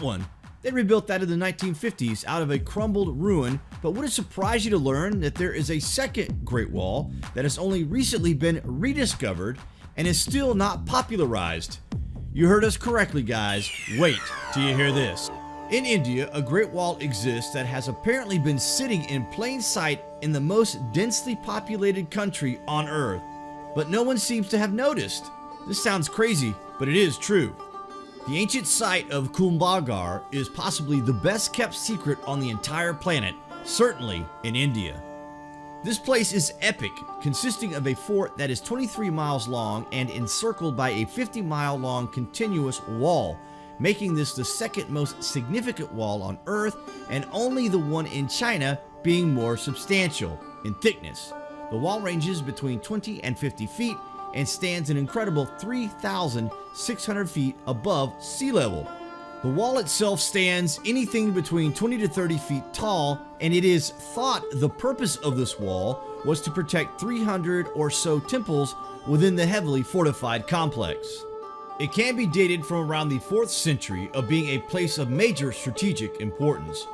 one. They rebuilt that in the 1950s out of a crumbled ruin, but would it surprise you to learn that there is a second Great Wall that has only recently been rediscovered and is still not popularized? You heard us correctly, guys. Wait till you hear this. In India, a Great Wall exists that has apparently been sitting in plain sight in the most densely populated country on Earth, but no one seems to have noticed. This sounds crazy, but it is true. The ancient site of Kumbhalgarh is possibly the best kept secret on the entire planet, certainly in India. This place is epic, consisting of a fort that is 23 miles long and encircled by a 50-mile-long continuous wall, making this the second most significant wall on Earth and only the one in China being more substantial in thickness. The wall ranges between 20 and 50 feet and stands an incredible 3,600 feet above sea level. The wall itself stands anything between 20 to 30 feet tall, and it is thought the purpose of this wall was to protect 300 or so temples within the heavily fortified complex. It can be dated from around the 4th century of being a place of major strategic importance,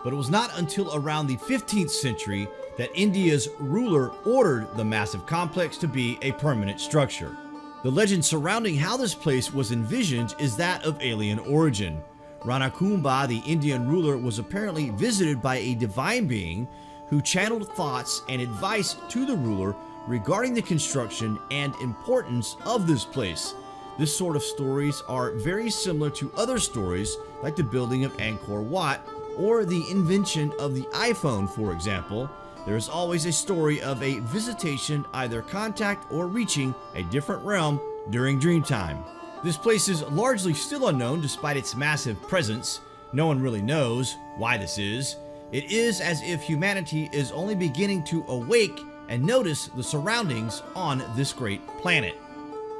but it was not until around the 15th century that India's ruler ordered the massive complex to be a permanent structure. The legend surrounding how this place was envisioned is that of alien origin. Rana Kumbha, the Indian ruler, was apparently visited by a divine being who channeled thoughts and advice to the ruler regarding the construction and importance of this place. This sort of stories are very similar to other stories like the building of Angkor Wat or the invention of the iPhone, for example. There is always a story of a visitation, either contact or reaching a different realm during dream time. This place is largely still unknown despite its massive presence. No one really knows why this is. It is as if humanity is only beginning to awake and notice the surroundings on this great planet.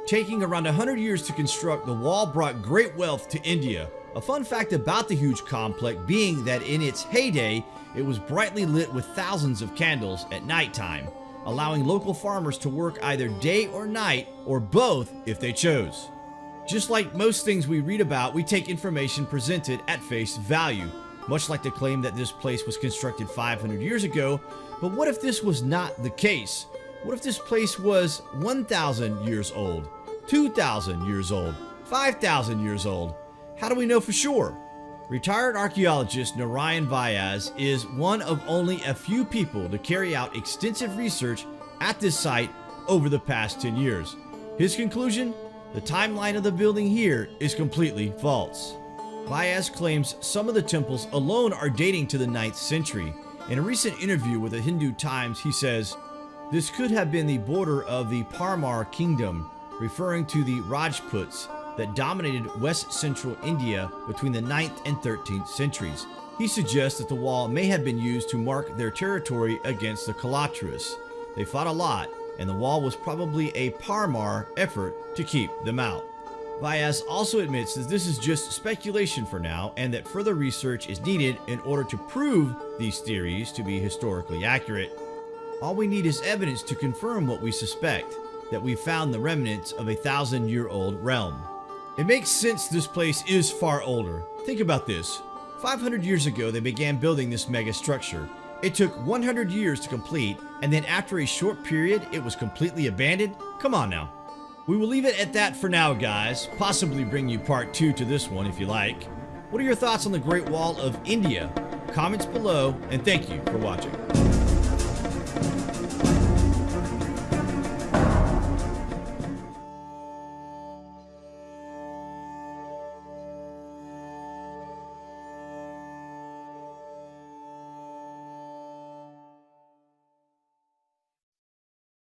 Taking around 100 years to construct, the wall brought great wealth to India. A fun fact about the huge complex being that in its heyday, it was brightly lit with thousands of candles at nighttime, allowing local farmers to work either day or night, or both if they chose. Just like most things we read about, we take information presented at face value, much like the claim that this place was constructed 500 years ago. But what if this was not the case? What if this place was 1,000 years old, 2,000 years old, 5,000 years old? How do we know for sure? Retired archaeologist Narayan Vyas is one of only a few people to carry out extensive research at this site over the past 10 years. His conclusion? The timeline of the building here is completely false. Vyas claims some of the temples alone are dating to the 9th century. In a recent interview with the Hindu Times, he says, "This could have been the border of the Parmar kingdom, referring to the Rajputs that dominated west central India between the 9th and 13th centuries. He suggests that the wall may have been used to mark their territory against the Kalatras. They fought a lot, and the wall was probably a Parmar effort to keep them out. Vyas also admits that this is just speculation for now, and that further research is needed in order to prove these theories to be historically accurate. All we need is evidence to confirm what we suspect, that we found the remnants of a 1,000-year-old realm. It makes sense this place is far older. Think about this. 500 years ago, they began building this mega structure. It took 100 years to complete, and then after a short period, it was completely abandoned? Come on now. We will leave it at that for now, guys. Possibly bring you part 2 to this one if you like. What are your thoughts on the Great Wall of India? Comments below, and thank you for watching.